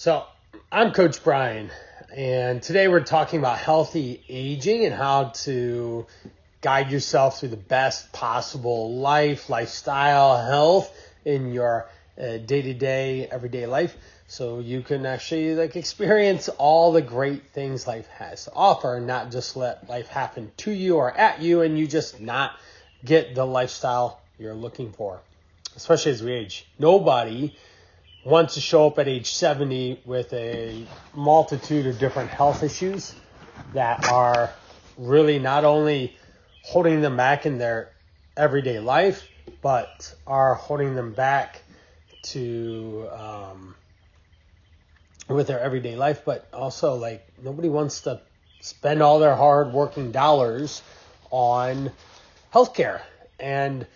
So I'm Coach Brian, and today we're talking about healthy aging and how to guide yourself through the best possible lifestyle, health in your day-to-day, everyday life, so you can actually experience all the great things life has to offer, and not just let life happen to you or at you, and you just not get the lifestyle you're looking for, especially as we age. Nobody wants to show up at age 70 with a multitude of different health issues that are really not only holding them back in their everyday life, but are holding them back to with their everyday life. But also, nobody wants to spend all their hard working dollars on healthcare and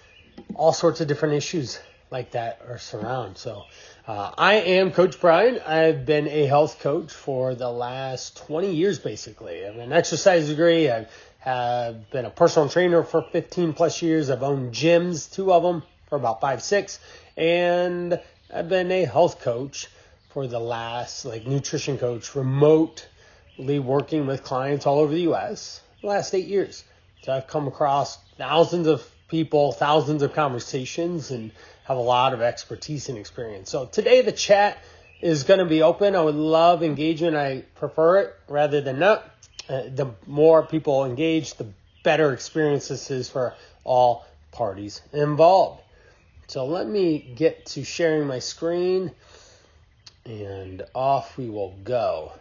all sorts of different issues like that are surround. So I am Coach Brian. I've been a health coach for the last 20 years, basically. I have an exercise degree. I have been a personal trainer for 15 plus years. I've owned gyms, 2 of them, for about 5, 6. And I've been a health coach for the last, nutrition coach, remotely working with clients all over the U.S. the last 8 years. So I've come across thousands of people, thousands of conversations, and have a lot of expertise and experience. So today the chat is going to be open. I would love engagement. I prefer it rather than not. The more people engage, the better experience this is for all parties involved. So let me get to sharing my screen, and off we will go.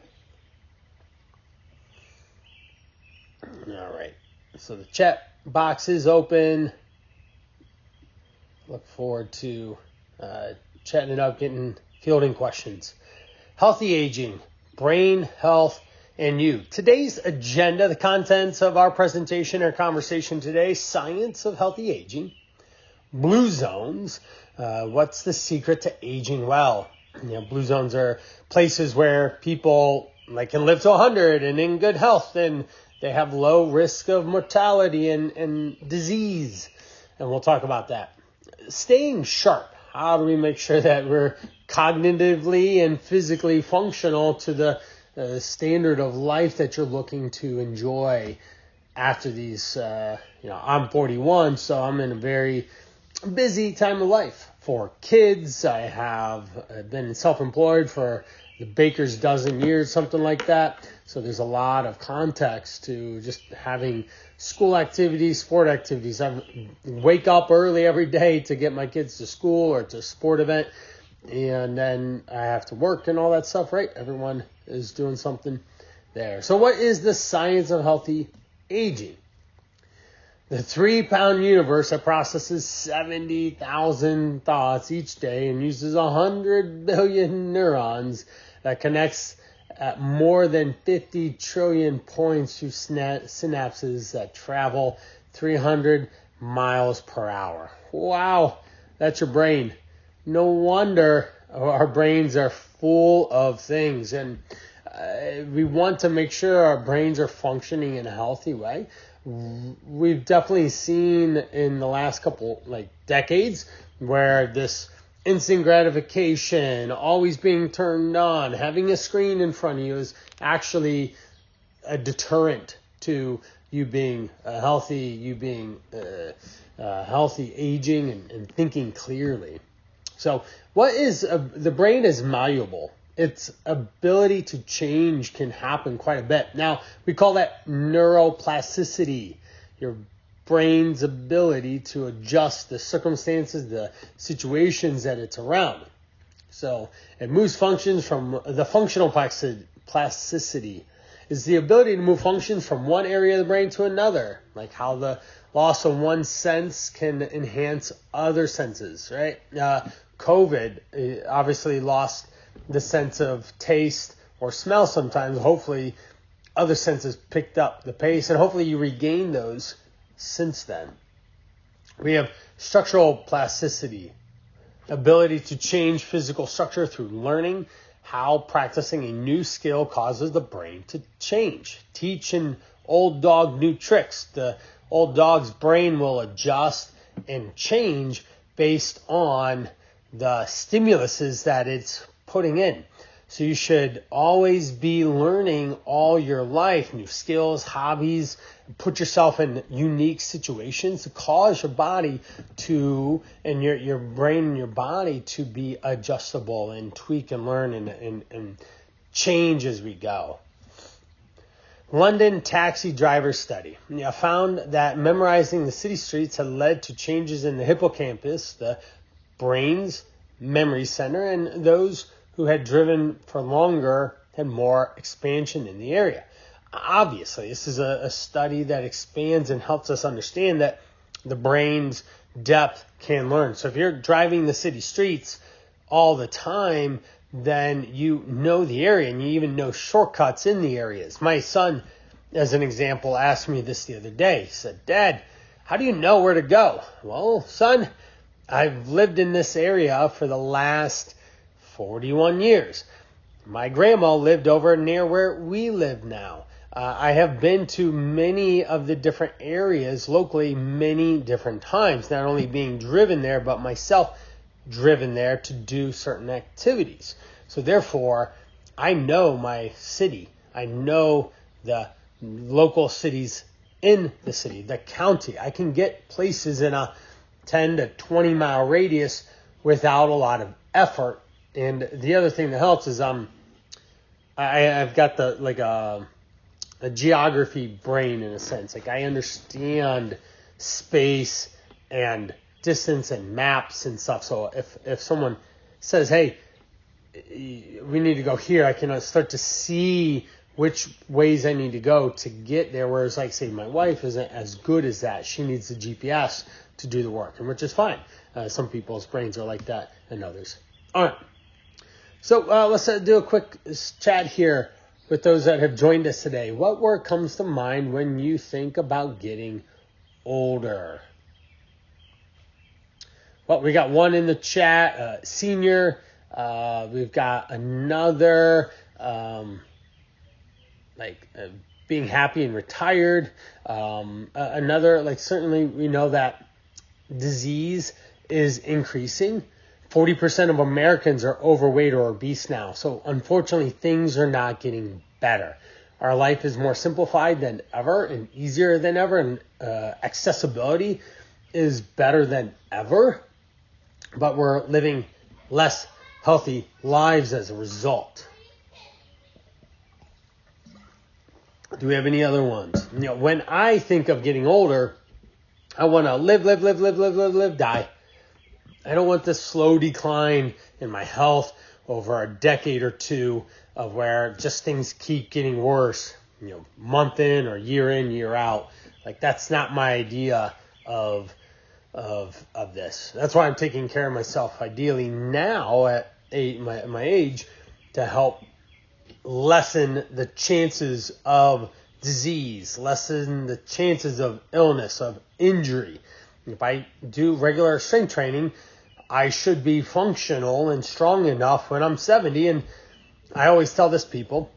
All right. So the chat box is open. Look forward to chatting it up, fielding questions. Healthy aging, brain health, and you. Today's agenda, the contents of our presentation or conversation today: science of healthy aging, blue zones. What's the secret to aging well? Blue zones are places where people can live to 100 and in good health, and they have low risk of mortality and disease. And we'll talk about that. Staying sharp. How do we make sure that we're cognitively and physically functional to the standard of life that you're looking to enjoy after these, I'm 41, so I'm in a very busy time of life. 4 kids. I have been self-employed for the baker's dozen years, something like that. So there's a lot of context to just having school activities, sport activities. I wake up early every day to get my kids to school or to a sport event, and then I have to work and all that stuff, right? Everyone is doing something there. So what is the science of healthy aging? The 3-pound universe that processes 70,000 thoughts each day and uses 100 billion neurons that connects at more than 50 trillion points through synapses that travel 300 miles per hour. Wow, that's your brain. No wonder our brains are full of things, and we want to make sure our brains are functioning in a healthy way. We've definitely seen in the last couple decades where this instant gratification, always being turned on, having a screen in front of you is actually a deterrent to you being healthy, healthy aging and thinking clearly. So what is the brain is malleable. Its ability to change can happen quite a bit. Now, we call that neuroplasticity, your brain's ability to adjust the circumstances, the situations that it's around. So it moves functions from the functional plasticity is the ability to move functions from one area of the brain to another, like how the loss of one sense can enhance other senses, right? COVID obviously lost the sense of taste or smell sometimes. Hopefully other senses picked up the pace, and hopefully you regain those since then. We have structural plasticity, ability to change physical structure through learning how practicing a new skill causes the brain to change. Teach an old dog new tricks. The old dog's brain will adjust and change based on the stimuluses that it's putting in. So you should always be learning all your life, new skills, hobbies, put yourself in unique situations to cause your body to, and your brain and your body to be adjustable and tweak and learn and change as we go. London taxi driver study found that memorizing the city streets had led to changes in the hippocampus, the brain's memory center, and those who had driven for longer had more expansion in the area. Obviously, this is a study that expands and helps us understand that the brain's depth can learn. So if you're driving the city streets all the time, then you know the area and you even know shortcuts in the areas. My son, as an example, asked me this the other day. He said, "Dad, how do you know where to go?" Well, son, I've lived in this area for the last 41 years. My grandma lived over near where we live now. I have been to many of the different areas locally many different times, not only being driven there, but myself driven there to do certain activities. So therefore, I know my city. I know the local cities in the city, the county. I can get places in a 10 to 20 mile radius without a lot of effort. And the other thing that helps is I've got a geography brain in a sense. Like I understand space and distance and maps and stuff. So if someone says, "Hey, we need to go here," I can start to see which ways I need to go to get there. Whereas, like, say, my wife isn't as good as that. She needs the GPS to do the work, and which is fine. Some people's brains are like that and others aren't. So let's do a quick chat here with those that have joined us today. What word comes to mind when you think about getting older? Well, we got one in the chat, senior. We've got another, being happy and retired. Another, certainly we know that disease is increasing. 40% of Americans are overweight or obese now. So unfortunately, things are not getting better. Our life is more simplified than ever and easier than ever. And accessibility is better than ever. But we're living less healthy lives as a result. Do we have any other ones? When I think of getting older, I want to live, die. I don't want this slow decline in my health over a decade or two of where just things keep getting worse, month in or year in, year out. Like that's not my idea of this. That's why I'm taking care of myself ideally now at my age to help lessen the chances of disease, lessen the chances of illness, of injury. If I do regular strength training, I should be functional and strong enough when I'm 70. And I always tell this people,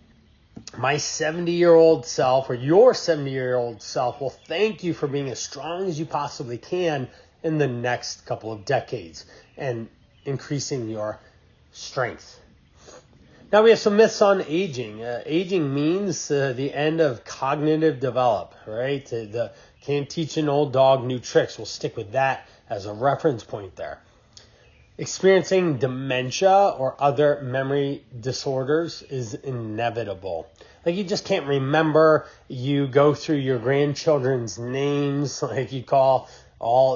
my 70-year-old self or your 70-year-old self will thank you for being as strong as you possibly can in the next couple of decades and increasing your strength. Now we have some myths on aging. Aging means the end of cognitive development, right? Can't teach an old dog new tricks. We'll stick with that as a reference point there. Experiencing dementia or other memory disorders is inevitable. Like you just can't remember. You go through your grandchildren's names, like you call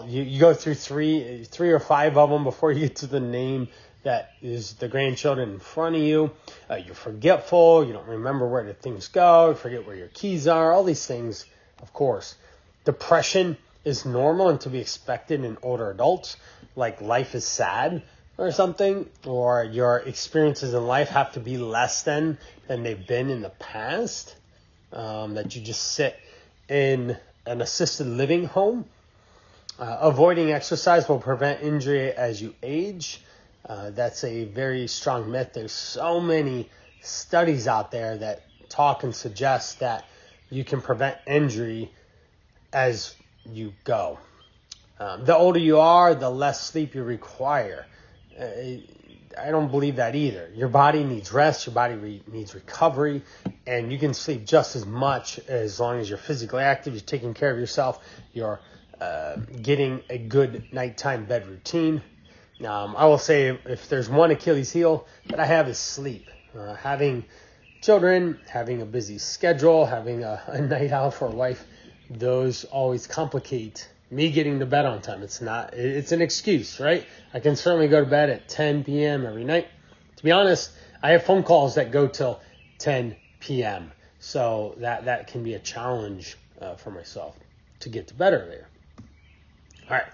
you go through three or five of them before you get to the name that is the grandchildren in front of you. You're forgetful. You don't remember where the things go. You forget where your keys are. All these things, of course. Depression is normal and to be expected in older adults. Like life is sad or something, or your experiences in life have to be less than they've been in the past. That you just sit in an assisted living home. Avoiding exercise will prevent injury as you age. That's a very strong myth. There's so many studies out there that talk and suggest that you can prevent injury as you go. The older you are, the less sleep you require. I don't believe that either. Your body needs rest. Your body needs recovery, and you can sleep just as much as long as you're physically active. You're taking care of yourself. You're getting a good nighttime bed routine. I will say if there's one Achilles heel that I have is sleep. Having children, having a busy schedule, having a night out for a wife, those always complicate me getting to bed on time. It's an excuse, right? I can certainly go to bed at 10 p.m. every night. To be honest, I have phone calls that go till 10 p.m. So that can be a challenge for myself to get to bed earlier. All right.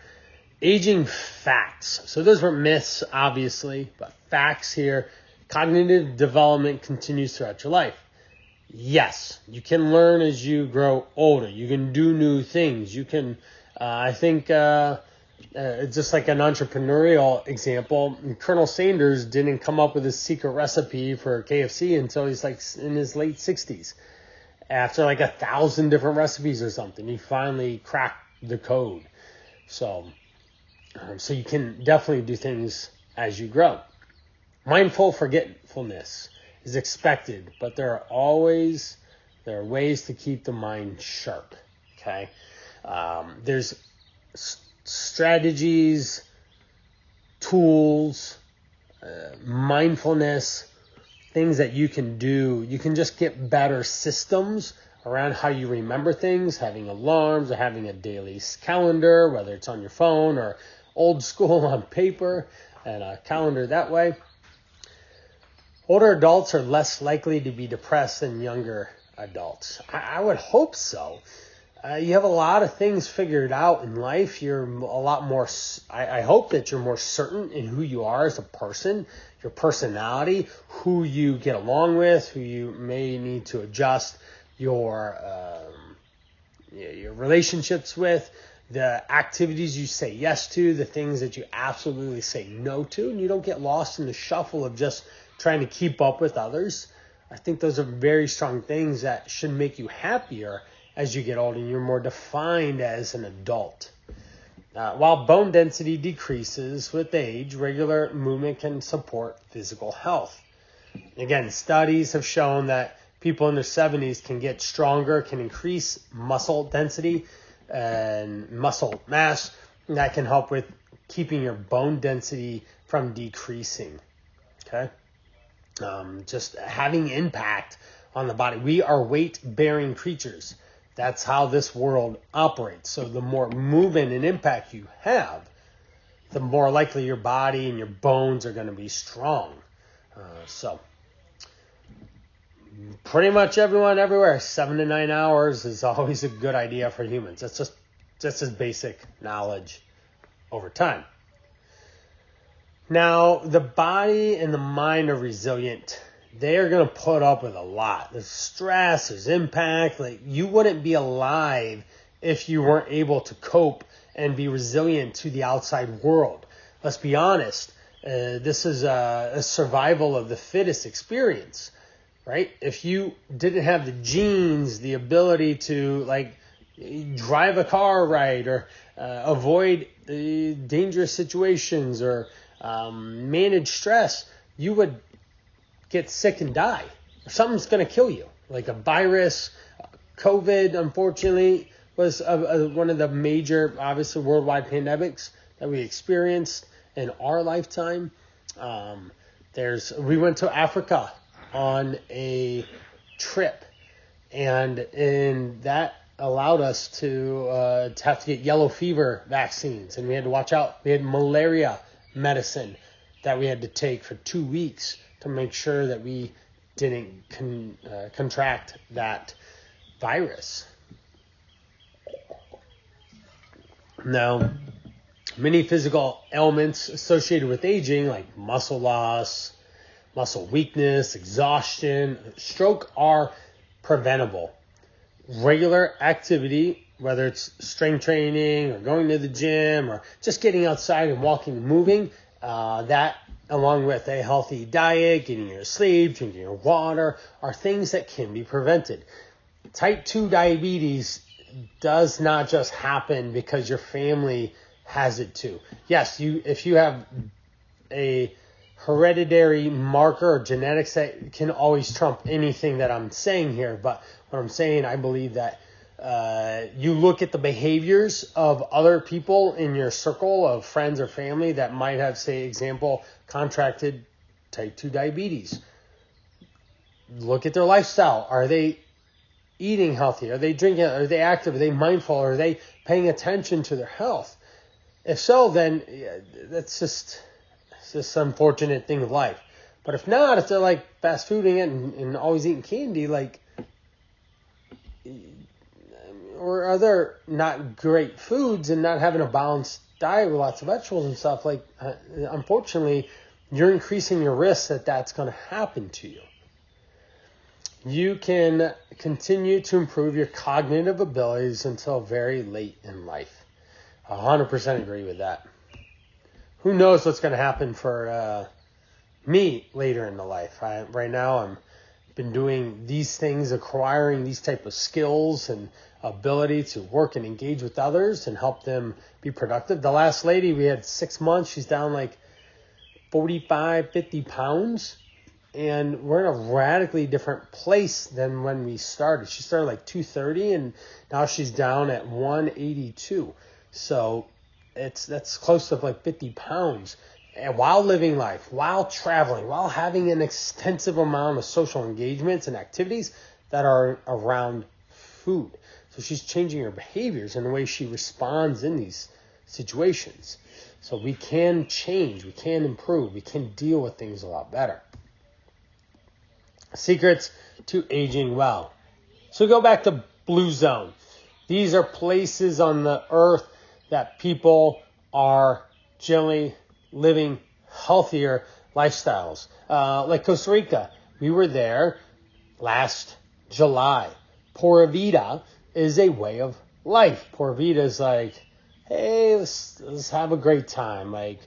Aging facts. So those were myths, obviously, but facts here. Cognitive development continues throughout your life. Yes, you can learn as you grow older. You can do new things. You can, just like an entrepreneurial example, Colonel Sanders didn't come up with his secret recipe for KFC until he's like in his late 60s. After like 1,000 different recipes or something, he finally cracked the code. So you can definitely do things as you grow. Mindful forgetfulness is expected, but there are ways to keep the mind sharp. Okay, there's strategies, tools, mindfulness, things that you can do. You can just get better systems around how you remember things, having alarms or having a daily calendar, whether it's on your phone or old school on paper and a calendar that way. Older adults are less likely to be depressed than younger adults. I would hope so. You have a lot of things figured out in life. You're a lot more, I hope that you're more certain in who you are as a person, your personality, who you get along with, who you may need to adjust your relationships with, the activities you say yes to, the things that you absolutely say no to, and you don't get lost in the shuffle of just trying to keep up with others. I think those are very strong things that should make you happier as you get older and you're more defined as an adult. While bone density decreases with age, regular movement can support physical health. Again, studies have shown that people in their 70s can get stronger, can increase muscle density and muscle mass, and that can help with keeping your bone density from decreasing. Okay? Just having impact on the body. We are weight-bearing creatures. That's how this world operates. So the more movement and impact you have, the more likely your body and your bones are going to be strong. So pretty much everyone everywhere, 7 to 9 hours is always a good idea for humans. That's just as basic knowledge over time. Now, the body and the mind are resilient. They are going to put up with a lot. There's stress, there's impact. Like, you wouldn't be alive if you weren't able to cope and be resilient to the outside world. Let's be honest. This is a survival of the fittest experience, right? If you didn't have the genes, the ability to drive a car right, or avoid dangerous situations, or manage stress, you would get sick and die. Something's going to kill you, like a virus. COVID, unfortunately, was one of the major, obviously, worldwide pandemics that we experienced in our lifetime. We went to Africa on a trip, and that allowed us to have to get yellow fever vaccines, and we had to watch out. We had malaria medicine that we had to take for 2 weeks to make sure that we didn't contract that virus. Now, many physical ailments associated with aging, like muscle loss, muscle weakness, exhaustion, stroke, are preventable. Regular activity, whether it's strength training or going to the gym or just getting outside and walking and moving, that, along with a healthy diet, getting your sleep, drinking your water, are things that can be prevented. Type 2 diabetes does not just happen because your family has it too. Yes, if you have a hereditary marker or genetics that can always trump anything that I'm saying here. But what I'm saying, I believe that you look at the behaviors of other people in your circle of friends or family that might have, say, example, contracted type 2 diabetes. Look at their lifestyle. Are they eating healthy? Are they drinking? Are they active? Are they mindful? Are they paying attention to their health? If so, then that's just an unfortunate thing of life. But if not, if they're like fast fooding it and always eating candy, like, or are there not great foods and not having a balanced diet with lots of vegetables and stuff, like, unfortunately, you're increasing your risk that that's going to happen to you. You can continue to improve your cognitive abilities until very late in life. 100% agree with that. Who knows what's going to happen for me later in the life. Right now, I'm been doing these things, acquiring these type of skills and ability to work and engage with others and help them be productive. The last lady, we had 6 months. She's down like 45, 50 pounds. And we're in a radically different place than when we started. She started like 230 and now she's down at 182. So that's close to like 50 pounds. And while living life, while traveling, while having an extensive amount of social engagements and activities that are around food. So she's changing her behaviors and the way she responds in these situations. So we can change, we can improve, we can deal with things a lot better. Secrets to aging well. So go back to Blue Zone. These are places on the earth that people are generally living healthier lifestyles. Like Costa Rica, we were there last July. Pura Vida is a way of life. Pura Vida is like, hey, let's have a great time. Like,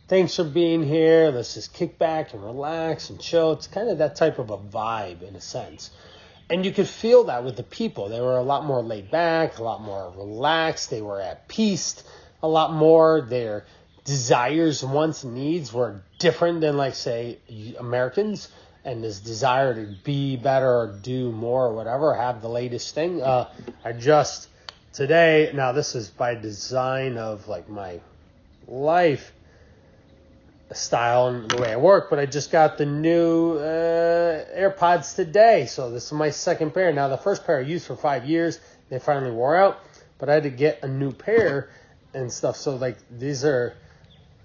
thanks for being here. Let's just kick back and relax and chill. It's kind of that type of a vibe in a sense. And you could feel that with the people. They were a lot more laid back, a lot more relaxed. They were at peace a lot more. Their desires, wants, and needs were different than, like, say, Americans. And this desire to be better or do more or whatever, have the latest thing. I just today, now this is by design of like my life style and the way I work, but I just got the new AirPods today. So this is my second pair. Now the first pair I used for 5 years. They finally wore out, but I had to get a new pair and stuff. So like these are,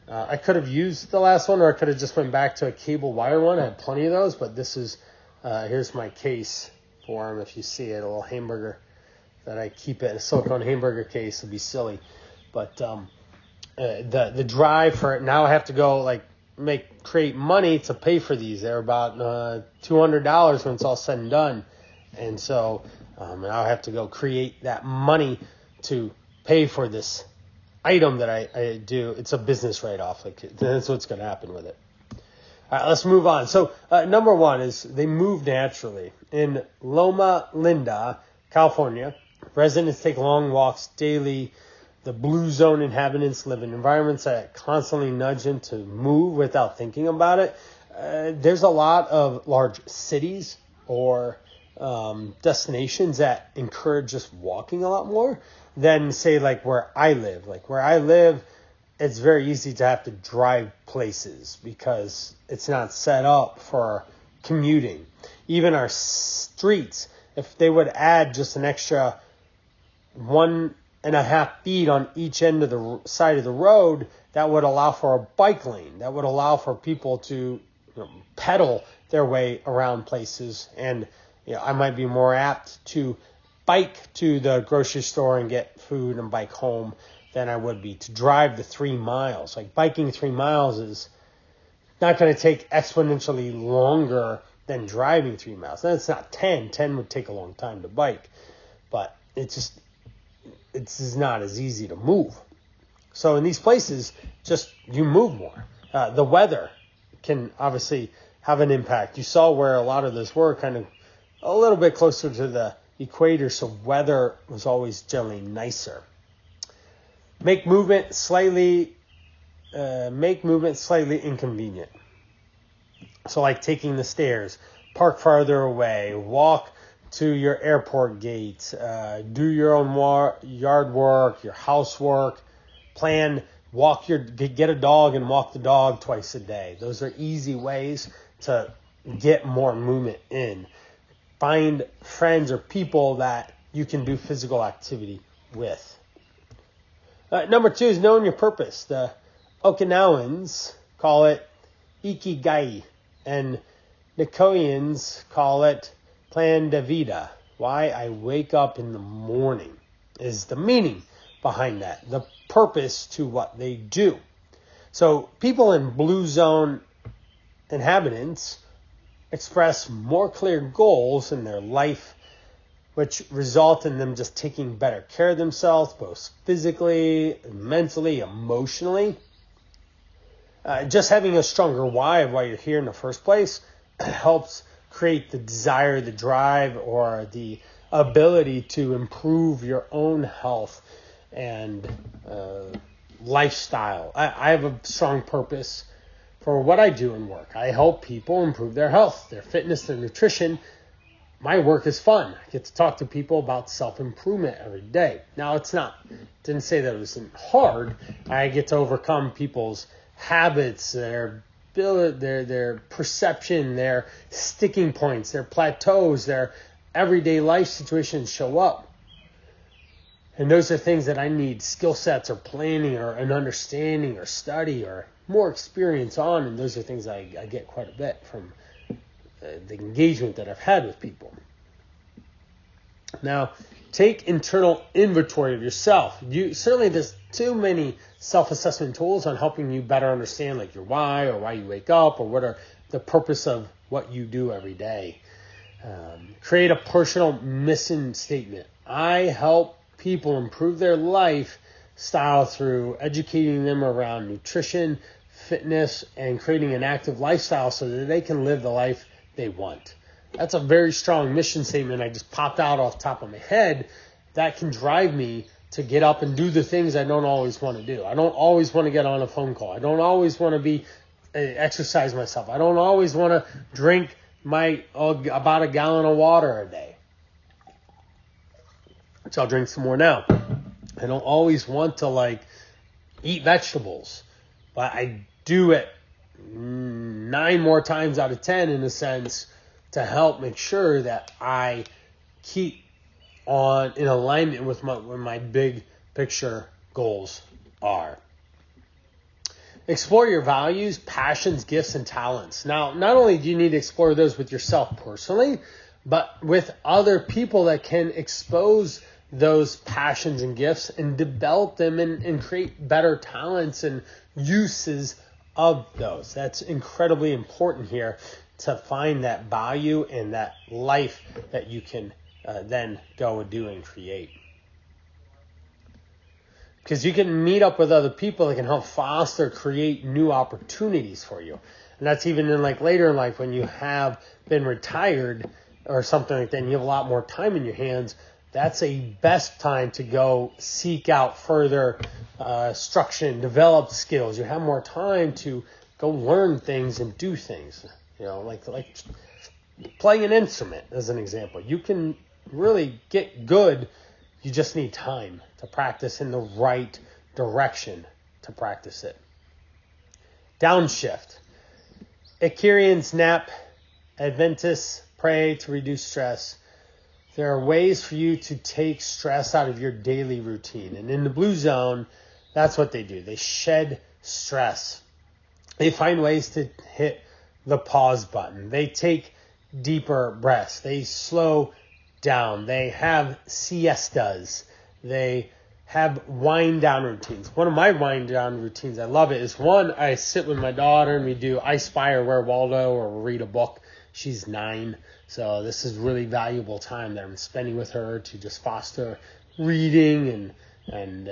I could have used the last one or I could have just went back to a cable wire one. I had plenty of those, but this is, here's my case for them. If you see it, a little hamburger that I keep it, a silicone hamburger case. It'd be silly. But the drive for it, now I have to go like create money to pay for these. They're about $200 when it's all said and done. And so now I have to go create that money to pay for this item that I do. It's a business write-off. Like, that's what's going to happen with it. All right, let's move on. So number one is they move naturally. In Loma Linda, California, residents take long walks daily. The Blue Zone inhabitants live in environments that constantly nudge them to move without thinking about it. There's a lot of large cities or destinations that encourage just walking a lot more than, say, like where I live. Like where I live, it's very easy to have to drive places because it's not set up for commuting. Even our streets, if they would add just an extra 1.5 feet on each end of the side of the road, that would allow for a bike lane. That would allow for people to pedal their way around places. And I might be more apt to bike to the grocery store and get food and bike home than I would be to drive the 3 miles. Like biking 3 miles is not going to take exponentially longer than driving 3 miles. And it's not 10. 10 would take a long time to bike. But it's not as easy to move. So in these places, just you move more. The weather can obviously have an impact. You saw where a lot of those were kind of a little bit closer to the equator, so weather was always generally nicer. Make movement slightly inconvenient. So like taking the stairs, park farther away, walk to your airport gate, do your own yard work, your housework, get a dog and walk the dog twice a day. Those are easy ways to get more movement in. Find friends or people that you can do physical activity with. Number 2 is knowing your purpose. The Okinawans call it Ikigai, and Nicoyans call it Plan de Vida. Why I wake up in the morning is the meaning behind that, the purpose to what they do. So people in blue zone inhabitants express more clear goals in their life, which result in them just taking better care of themselves, both physically, mentally, emotionally. Just having a stronger why of why you're here in the first place helps create the desire, the drive, or the ability to improve your own health and lifestyle. I have a strong purpose for what I do in work. I help people improve their health, their fitness, their nutrition. My work is fun. I get to talk to people about self-improvement every day. Now, didn't say that it wasn't hard. I get to overcome people's habits, their perception, their sticking points, their plateaus, their everyday life situations show up. And those are things that I need skill sets or planning or an understanding or study or more experience on. And those are things I get quite a bit from the engagement that I've had with people. Now, take internal inventory of yourself. Certainly there's too many self-assessment tools on helping you better understand like your why or why you wake up or what are the purpose of what you do every day. Create a personal mission statement. I help people improve their lifestyle through educating them around nutrition, fitness, and creating an active lifestyle so that they can live the life they want. That's a very strong mission statement. I just popped out off the top of my head. That can drive me to get up and do the things I don't always want to do. I don't always want to get on a phone call. I don't always want to exercise myself. I don't always want to drink about a gallon of water a day, which I'll drink some more now. I don't always want to eat vegetables, but I do it 9 more times out of 10 in a sense to help make sure that I keep in alignment with what my big picture goals are. Explore your values, passions, gifts, and talents. Now, not only do you need to explore those with yourself personally, but with other people that can expose those passions and gifts and develop them and create better talents and uses of those. That's incredibly important here to find that value and that life that you can then go and do and create. Because you can meet up with other people that can help foster, create new opportunities for you. And that's even in later in life when you have been retired or something like that and you have a lot more time in your hands. That's a best time to go seek out further instruction, develop skills. You have more time to go learn things and do things. Like playing an instrument as an example. You can really get good. You just need time to practice in the right direction to practice it. Downshift. Icarians nap. Adventists pray to reduce stress. There are ways for you to take stress out of your daily routine. And in the blue zone, that's what they do. They shed stress. They find ways to hit the pause button. They take deeper breaths. They slow down. They have siestas. They have wind down routines. One of my wind down routines, I love it, is one, I sit with my daughter and we do I Spy or Where Waldo or read a book. She's 9. So this is really valuable time that I'm spending with her to just foster reading and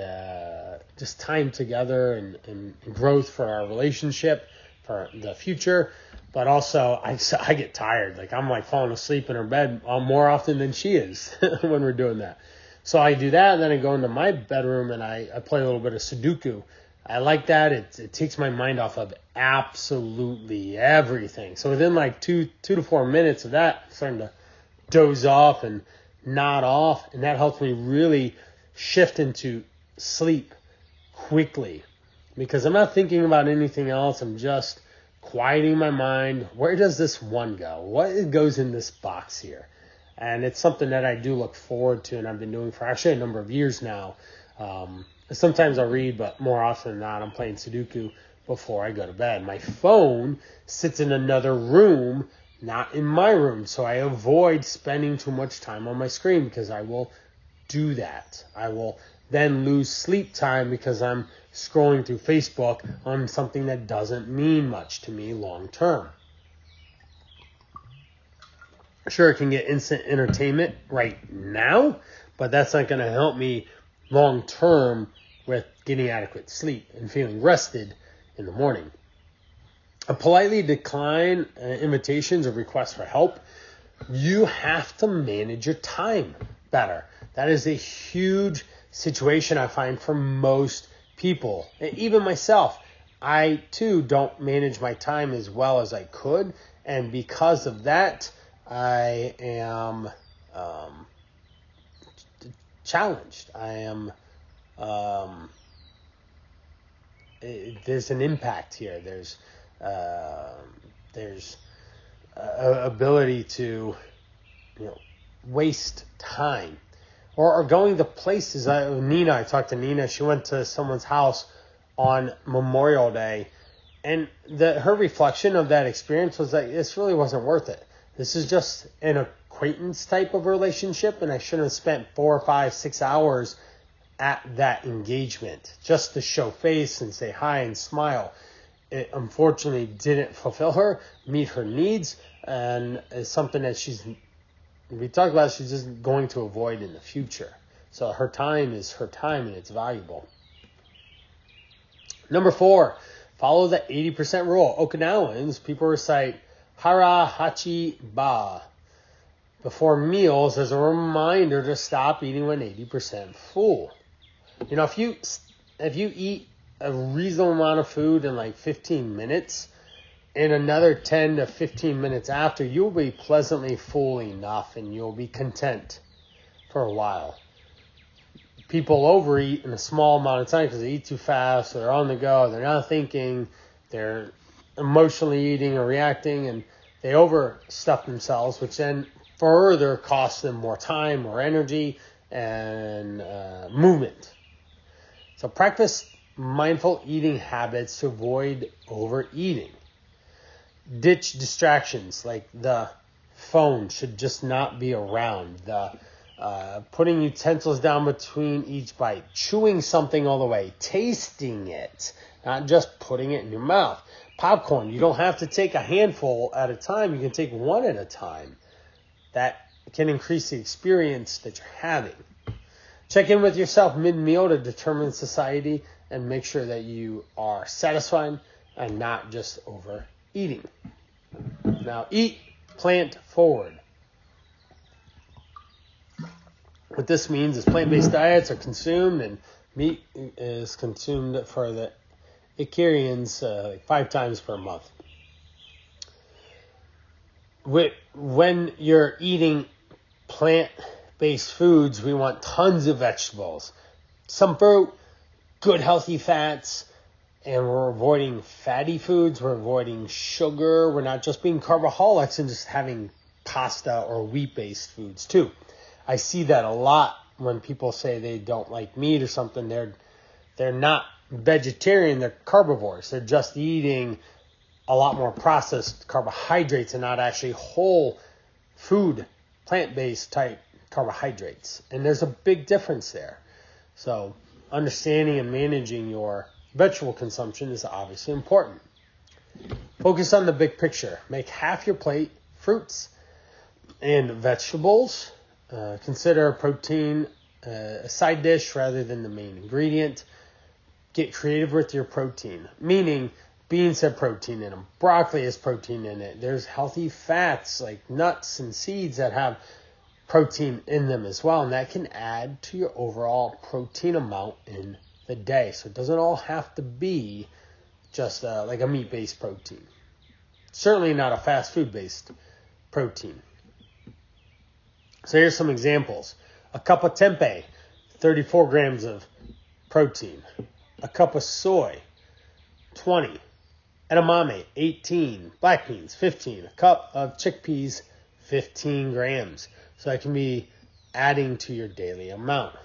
just time together and growth for our relationship, for the future. But also, I get tired. I'm falling asleep in her bed more often than she is when we're doing that. So I do that, and then I go into my bedroom and I play a little bit of Sudoku I like that. It takes my mind off of absolutely everything. So within like 2 to 4 minutes of that, I'm starting to doze off and nod off, and that helps me really shift into sleep quickly because I'm not thinking about anything else. I'm just quieting my mind. Where does this one go? What goes in this box here? And it's something that I do look forward to, and I've been doing for actually a number of years now. Sometimes I'll read, but more often than not, I'm playing Sudoku before I go to bed. My phone sits in another room, not in my room, so I avoid spending too much time on my screen because I will do that. I will then lose sleep time because I'm scrolling through Facebook on something that doesn't mean much to me long term. Sure, it can get instant entertainment right now, but that's not going to help me long term with getting adequate sleep and feeling rested in the morning. Politely decline invitations or requests for help. You have to manage your time better. That is a huge situation I find for most people, even myself. I too don't manage my time as well as I could, and because of that, I am challenged. I am there's an impact here. There's ability to waste time or going to places. I talked to Nina. She went to someone's house on Memorial Day, and her reflection of that experience was that this really wasn't worth it. This is just an acquaintance type of relationship, and I shouldn't have spent 4, 5, 6 hours at that engagement just to show face and say hi and smile. It unfortunately didn't fulfill her, meet her needs, and is something that we talked about, she's just going to avoid in the future. So her time is her time, and it's valuable. Number 4, follow the 80% rule. Okinawans, people recite Hara Hachi Ba before meals as a reminder to stop eating when 80% full. If you eat a reasonable amount of food in like 15 minutes and another 10 to 15 minutes after, you'll be pleasantly full enough and you'll be content for a while. People overeat in a small amount of time because they eat too fast, or they're on the go, they're not thinking, they're emotionally eating or reacting, and they overstuff themselves, which then further costs them more time, more energy, and movement. So practice mindful eating habits to avoid overeating. Ditch distractions like the phone should just not be around. Putting utensils down between each bite, chewing something all the way, tasting it, not just putting it in your mouth. Popcorn, you don't have to take a handful at a time. You can take one at a time. That can increase the experience that you're having. Check in with yourself mid-meal to determine satiety and make sure that you are satisfied and not just overeating. Now, eat plant forward. What this means is plant-based diets are consumed and meat is consumed for the Icarians 5 times per month. When you're eating plant-based foods, we want tons of vegetables, some fruit, good healthy fats, and we're avoiding fatty foods. We're avoiding sugar. We're not just being carboholics and just having pasta or wheat-based foods too. I see that a lot when people say they don't like meat or something. They're not vegetarian, they're carnivores. They're just eating a lot more processed carbohydrates and not actually whole food, plant-based type carbohydrates. And there's a big difference there. So understanding and managing your vegetable consumption is obviously important. Focus on the big picture. Make half your plate fruits and vegetables. Consider protein a side dish rather than the main ingredient. Get creative with your protein, meaning beans have protein in them. Broccoli has protein in it. There's healthy fats like nuts and seeds that have protein in them as well, and that can add to your overall protein amount in the day. So it doesn't all have to be just like a meat-based protein. Certainly not a fast food-based protein. So here's some examples. A cup of tempeh, 34 grams of protein. A cup of soy, 20. Edamame, 18. Black beans, 15. A cup of chickpeas, 15 grams. So that can be adding to your daily amount.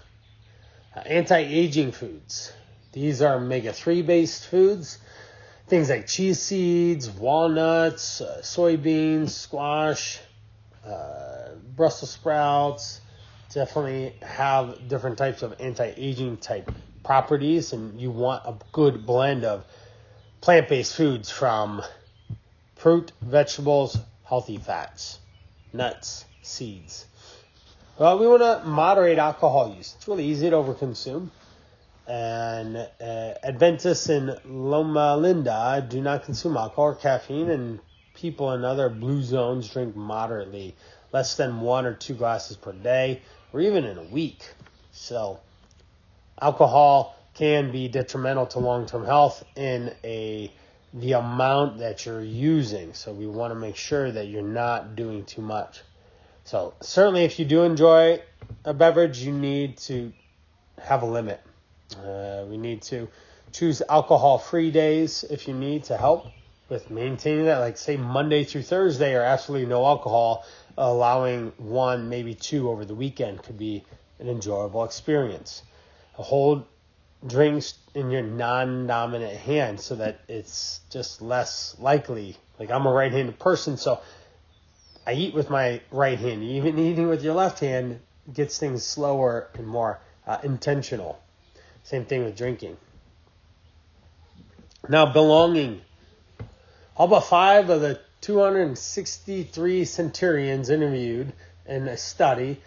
Anti-aging foods. These are omega-3 based foods. Things like chia seeds, walnuts, soybeans, squash, Brussels sprouts. Definitely have different types of anti-aging type properties, and you want a good blend of plant-based foods from fruit, vegetables, healthy fats, nuts, seeds. Well, we want to moderate alcohol use. It's really easy to overconsume. And Adventists in Loma Linda do not consume alcohol or caffeine, and people in other blue zones drink moderately, less than 1 or 2 glasses per day, or even in a week. So alcohol can be detrimental to long-term health in the amount that you're using. So we want to make sure that you're not doing too much. So certainly if you do enjoy a beverage, you need to have a limit. We need to choose alcohol-free days if you need to help with maintaining that. Like say Monday through Thursday are absolutely no alcohol, allowing 1, maybe 2 over the weekend could be an enjoyable experience. Hold drinks in your non-dominant hand so that it's just less likely. Like I'm a right-handed person, so I eat with my right hand. Even eating with your left hand gets things slower and more intentional. Same thing with drinking. Now, belonging. All but 5 of the 263 centurions interviewed in a study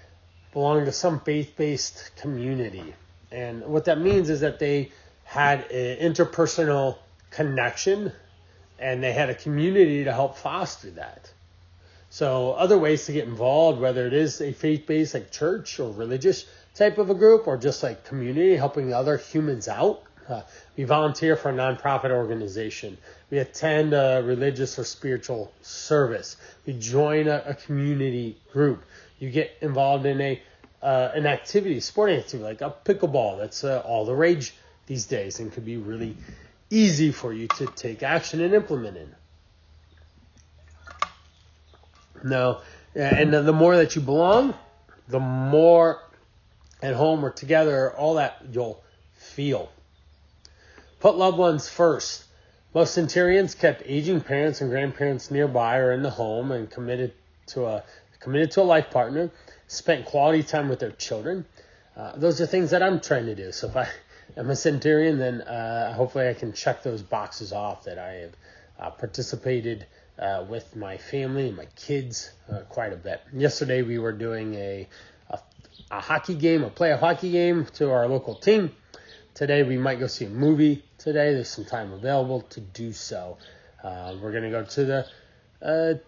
belonged to some faith-based community. And what that means is that they had an interpersonal connection and they had a community to help foster that. So other ways to get involved, whether it is a faith-based like church or religious type of a group or just like community, helping other humans out. We volunteer for a nonprofit organization. We attend a religious or spiritual service. We join a community group. You get involved in an activity, sporting activity like a pickleball. That's all the rage these days and could be really easy for you to take action and implement in. Now, and the more that you belong, the more at home or together, all that you'll feel. Put loved ones first. Most centurions kept aging parents and grandparents nearby or in the home and committed to a life partner, spent quality time with their children. Those are things that I'm trying to do. So if I am a centurion, then hopefully I can check those boxes off that I have participated with my family and my kids quite a bit. Yesterday we were doing a hockey game, play a hockey game to our local team. Today we might go see a movie. Today there's some time available to do so. We're going to go to the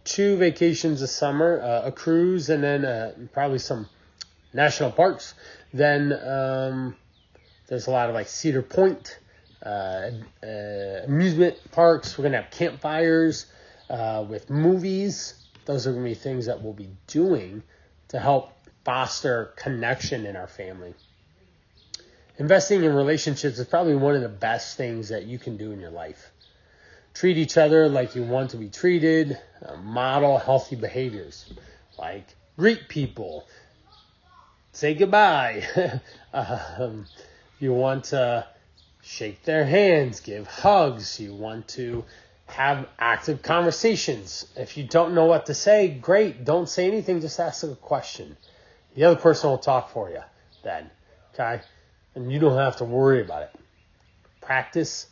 two vacations this summer, a cruise and then probably some national parks. Then there's a lot of like Cedar Point, amusement parks. We're going to have campfires with movies. Those are going to be things that we'll be doing to help foster connection in our family. Investing in relationships is probably one of the best things that you can do in your life. Treat each other like you want to be treated. Model healthy behaviors like greet people, say goodbye. You want to shake their hands, give hugs. You want to have active conversations. If you don't know what to say, great. Don't say anything. Just ask a question. The other person will talk for you then. Okay? And you don't have to worry about it. Practice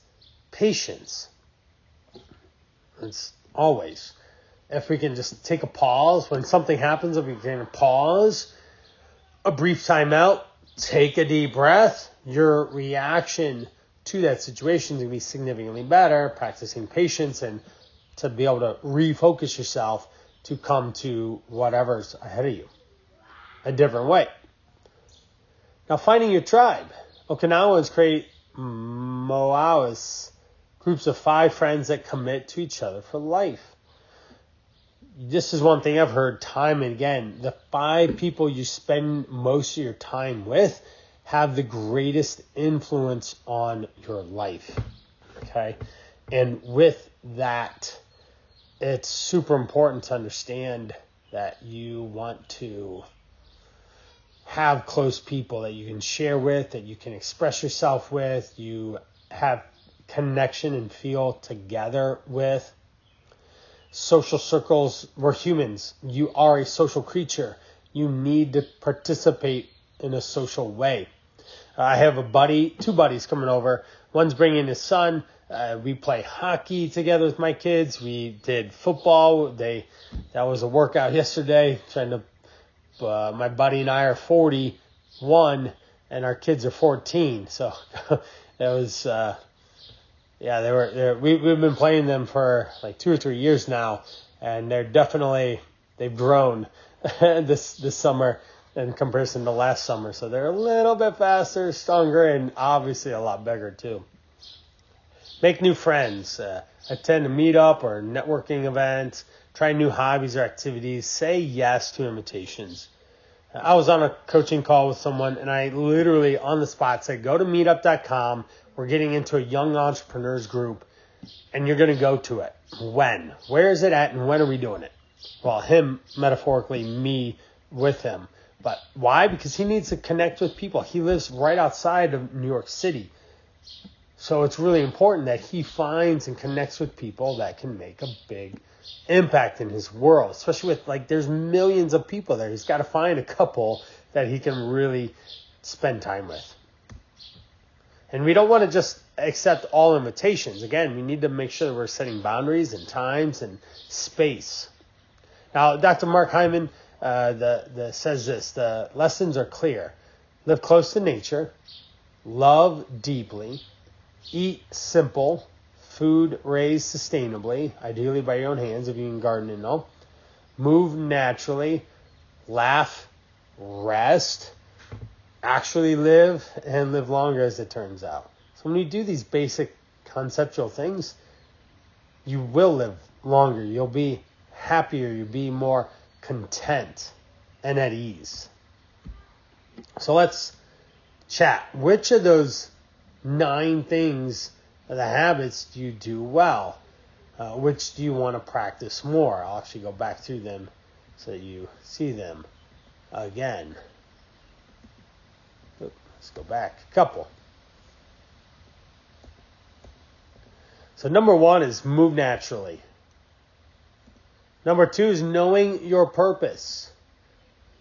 patience. It's always. If we can just take a pause when something happens, if we can pause, a brief time out, take a deep breath, your reaction to that situation to be significantly better, practicing patience and to be able to refocus yourself to come to whatever's ahead of you a different way. Now, finding your tribe. Okinawans create moawas, groups of 5 friends that commit to each other for life. This is one thing I've heard time and again. The 5 people you spend most of your time with have the greatest influence on your life. Okay? And with that, it's super important to understand that you want to have close people that you can share with, that you can express yourself with, you have connection and feel together with. Social circles, we're humans. You are a social creature. You need to participate in a social way. I have a 2 buddies coming over. One's bringing his son. We play hockey together with my kids. We did football. That was a workout yesterday. My buddy and I are 41 and our kids are 14. So that was, we've been playing them for like 2 or 3 years now, and they've grown this summer in comparison to last summer. So they're a little bit faster, stronger, and obviously a lot bigger too. Make new friends, attend a meetup or networking event, try new hobbies or activities, say yes to invitations. I was on a coaching call with someone, and I literally on the spot said, go to meetup.com. We're getting into a young entrepreneurs group, and you're going to go to it. When? Where is it at, and when are we doing it? Well, him, metaphorically, me with him. But why? Because he needs to connect with people. He lives right outside of New York City. So it's really important that he finds and connects with people that can make a big impact in his world, especially with, there's millions of people there. He's got to find a couple that he can really spend time with. And we don't want to just accept all invitations. Again, we need to make sure that we're setting boundaries and times and space. Now, Dr. Mark Hyman says this: the lessons are clear. Live close to nature, love deeply, eat simple, food raised sustainably, ideally by your own hands if you can garden and all. Move naturally, laugh, rest, actually live, and live longer as it turns out. So when you do these basic conceptual things, you will live longer. You'll be happier. You'll be more content and at ease. So let's chat. Which of those 9 things, the habits, do you do well? Which do you want to practice more? I'll actually go back through them so that you see them again. Let's go back a couple. So number 1 is move naturally. Number 2 is knowing your purpose.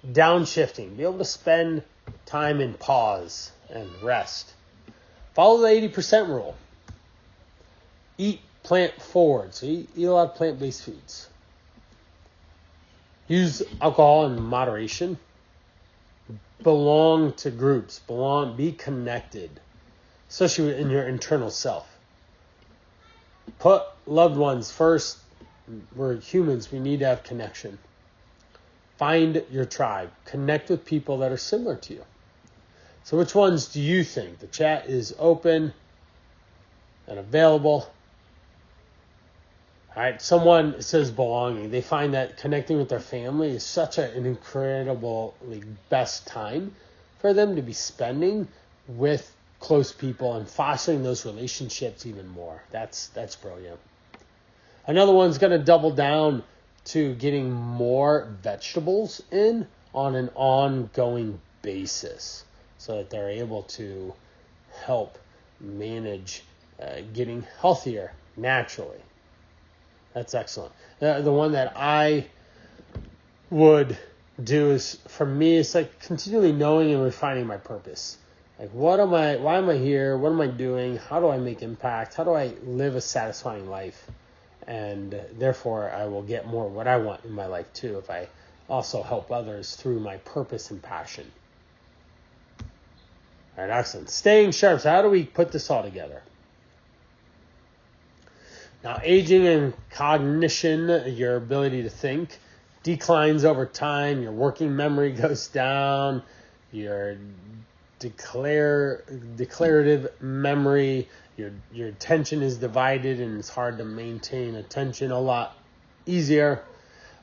Downshifting. Be able to spend time in pause and rest. Follow the 80% rule. Eat plant forward. So eat a lot of plant-based foods. Use alcohol in moderation. Belong to groups. Be connected, especially in your internal self. Put loved ones first. We're humans. We need to have connection. Find your tribe. Connect with people that are similar to you. So which ones do you think? The chat is open and available. All right, someone says belonging. They find that connecting with their family is such an incredibly best time for them to be spending with close people and fostering those relationships even more. That's brilliant. Another one's going to double down to getting more vegetables in on an ongoing basis so that they're able to help manage getting healthier naturally. That's excellent. The one that I would do is, for me, it's like continually knowing and refining my purpose. Like, why am I here? What am I doing? How do I make impact? How do I live a satisfying life? And therefore, I will get more of what I want in my life too if I also help others through my purpose and passion. All right, excellent. Staying sharp. So how do we put this all together? Now, aging and cognition, your ability to think, declines over time. Your working memory goes down. Your declarative memory. Your attention is divided, and it's hard to maintain attention a lot easier.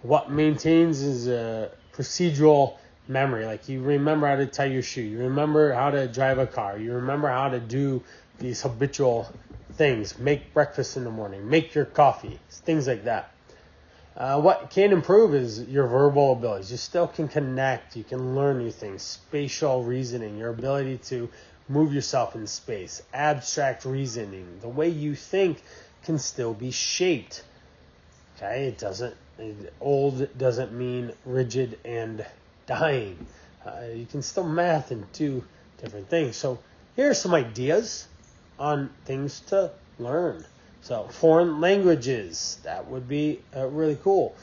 What maintains is a procedural memory. Like you remember how to tie your shoe. You remember how to drive a car. You remember how to do these habitual things. Make breakfast in the morning. Make your coffee. Things like that. What can improve is your verbal abilities. You still can connect. You can learn new things. Spatial reasoning. Your ability to move yourself in space. Abstract reasoning. The way you think can still be shaped. Okay? Old doesn't mean rigid and dying. You can still math and do different things. So here are some ideas on things to learn. So foreign languages, that would be really cool.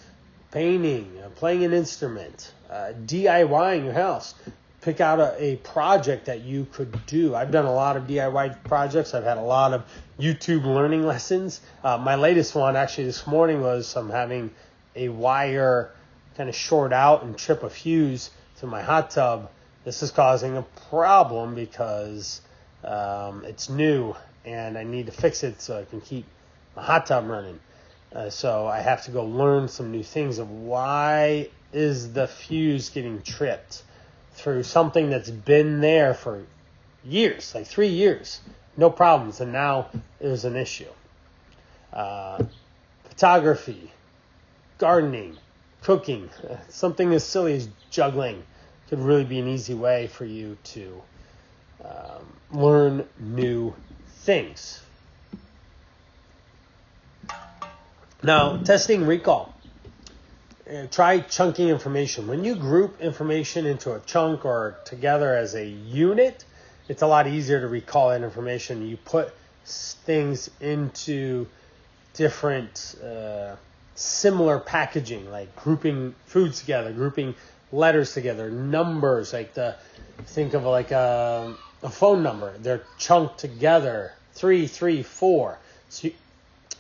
Painting, playing an instrument, DIYing your house. Pick out a project that you could do. I've done a lot of DIY projects. I've had a lot of YouTube learning lessons. My latest one actually this morning was I'm having a wire kind of short out and trip a fuse to my hot tub. This is causing a problem because it's new and I need to fix it so I can keep my hot tub running. So I have to go learn some new things of why is the fuse getting tripped through something that's been there for years, like 3 years, no problems, and now there's an issue. Photography, gardening, cooking, something as silly as juggling could really be an easy way for you to learn new things. Now, testing recall. Try chunking information. When you group information into a chunk or together as a unit, it's a lot easier to recall that information. You put things into different similar packaging, like grouping foods together, grouping letters together, numbers, think of like a phone number. They're chunked together, 334. So you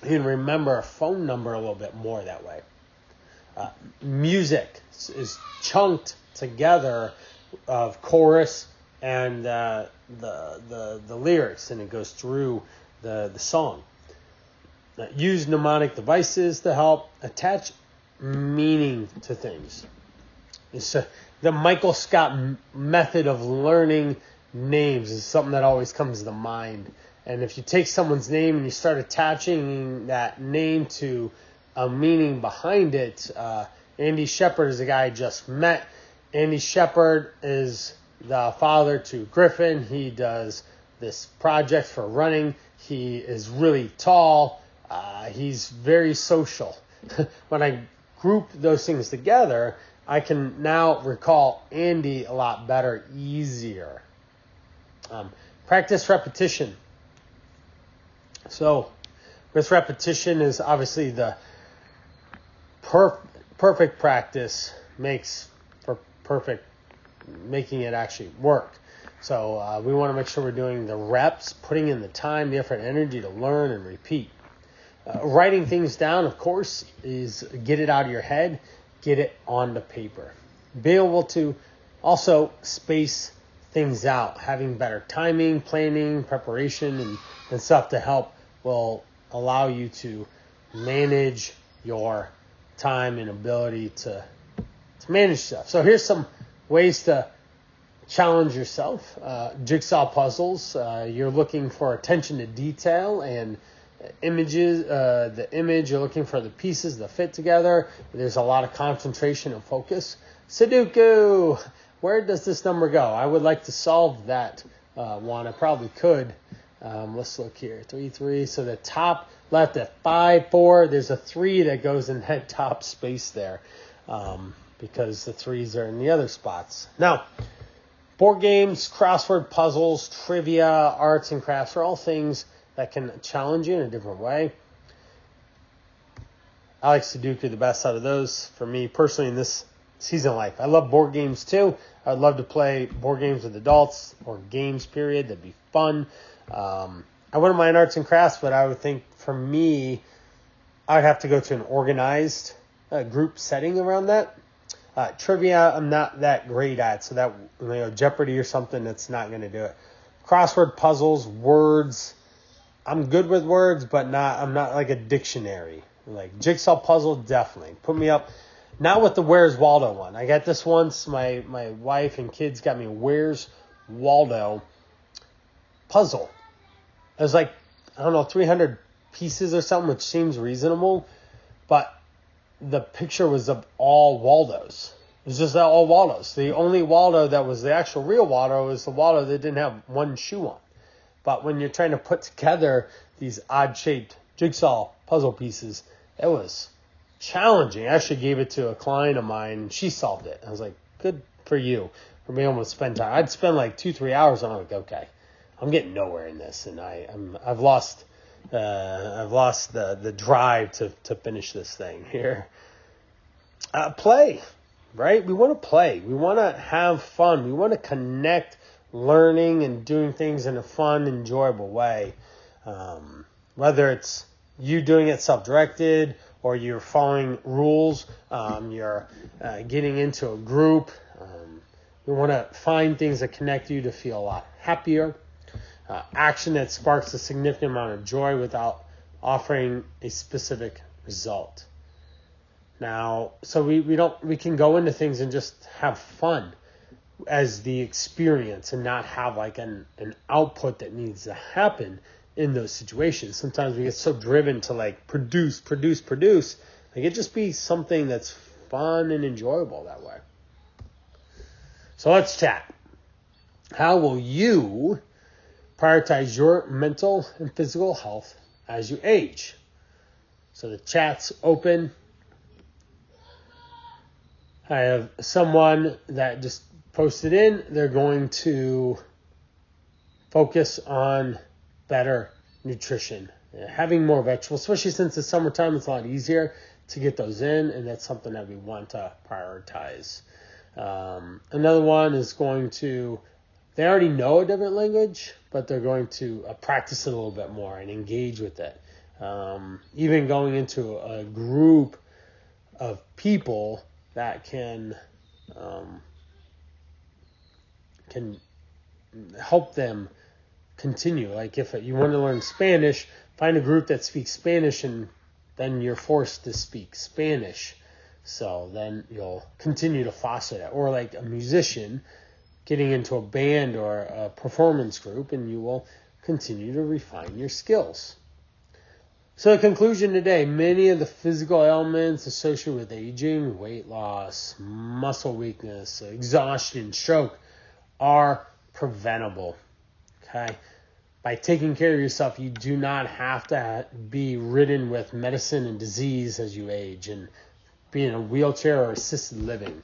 can remember a phone number a little bit more that way. Music is chunked together of chorus and the lyrics, and it goes through the song. Use mnemonic devices to help attach meaning to things. It's the Michael Scott method of learning names is something that always comes to mind. And if you take someone's name and you start attaching that name to a meaning behind it, Andy Shepard is the guy I just met. Andy Shepard is the father to Griffin. He does this project for running. He is really tall. He's very social. When I group those things together, I can now recall Andy a lot better, easier. Practice repetition. So with repetition is obviously the perfect practice makes for perfect, making it actually work. So we want to make sure we're doing the reps, putting in the time, the effort, and energy to learn and repeat. Writing things down, of course, is get it out of your head, get it on the paper. Be able to also space things out, having better timing, planning, preparation, and stuff to help will allow you to manage your time and ability to manage stuff. So here's some ways to challenge yourself. Jigsaw puzzles. You're looking for attention to detail and images. The image, you're looking for the pieces that fit together. There's a lot of concentration and focus. Sudoku. Where does this number go? I would like to solve that one. I probably could. Let's look here. 3, 3. So the top left at 5, 4. There's a 3 that goes in that top space there because the 3s are in the other spots. Now, board games, crossword puzzles, trivia, arts and crafts are all things that can challenge you in a different way. I like Sudoku the best out of those for me personally in this season of life. I love board games too. I'd love to play board games with adults or games, period. That'd be fun. I wouldn't mind arts and crafts, but I would think for me, I would have to go to an organized group setting around that. Trivia, I'm not that great at, so that, Jeopardy or something, that's not going to do it. Crossword puzzles, words, I'm good with words, but I'm not like a dictionary. Like jigsaw puzzle, definitely. Put me up. Not with the Where's Waldo one. I got this once. My wife and kids got me a Where's Waldo puzzle. It was like, 300 pieces or something, which seems reasonable. But the picture was of all Waldos. It was just all Waldos. The only Waldo that was the actual real Waldo was the Waldo that didn't have one shoe on. But when you're trying to put together these odd-shaped jigsaw puzzle pieces, it was challenging. I actually gave it to a client of mine, and she solved it. I was like, good for you for being able to spend time. I'd spend like 2-3 hours, and I'm like, okay, I'm getting nowhere in this, and I've lost the drive to finish this thing here. Play, right? We want to play. We want to have fun. We want to connect learning and doing things in a fun, enjoyable way. Whether it's you doing it self-directed or you're following rules, you're getting into a group. We want to find things that connect you to feel a lot happier. Action that sparks a significant amount of joy without offering a specific result. Now, so we can go into things and just have fun as the experience and not have like an output that needs to happen in those situations. Sometimes we get so driven to like produce. Like it just be something that's fun and enjoyable that way. So let's chat. How will you prioritize your mental and physical health as you age? So the chat's open. I have someone that just posted in. They're going to focus on better nutrition. Having more vegetables, especially since it's summertime, it's a lot easier to get those in, and that's something that we want to prioritize. Another one is going to, they already know a different language, but they're going to practice it a little bit more and engage with it. Even going into a group of people that can help them continue. Like if you want to learn Spanish, find a group that speaks Spanish, and then you're forced to speak Spanish. So then you'll continue to foster that. Or like a musician getting into a band or a performance group, and you will continue to refine your skills. So the conclusion today, many of the physical ailments associated with aging, weight loss, muscle weakness, exhaustion, stroke, are preventable. Okay? By taking care of yourself, you do not have to be ridden with medicine and disease as you age and be in a wheelchair or assisted living.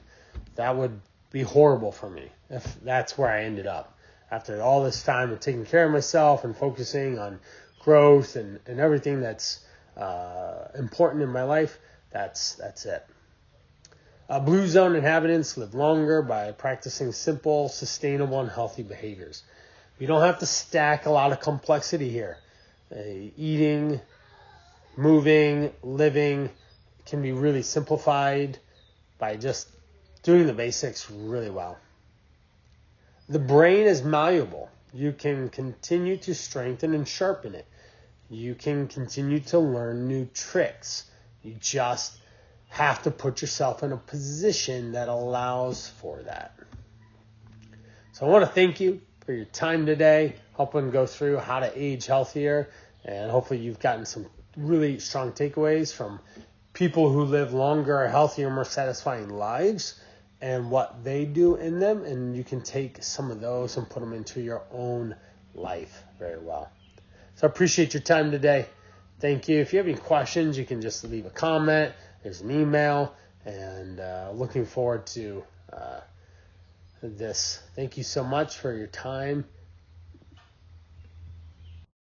That would be horrible for me if that's where I ended up. After all this time of taking care of myself and focusing on growth and everything that's important in my life, that's it. Blue zone inhabitants live longer by practicing simple, sustainable, and healthy behaviors. You don't have to stack a lot of complexity here. Eating, moving, living can be really simplified by just doing the basics really well. The brain is malleable. You can continue to strengthen and sharpen it. You can continue to learn new tricks. You just have to put yourself in a position that allows for that. So I want to thank you for your time today, helping go through how to age healthier, and hopefully you've gotten some really strong takeaways from people who live longer, healthier, more satisfying lives and what they do in them, and you can take some of those and put them into your own life very well. So I appreciate your time today. Thank you. If you have any questions, you can just leave a comment. There's an email, and looking forward to this. Thank you so much for your time.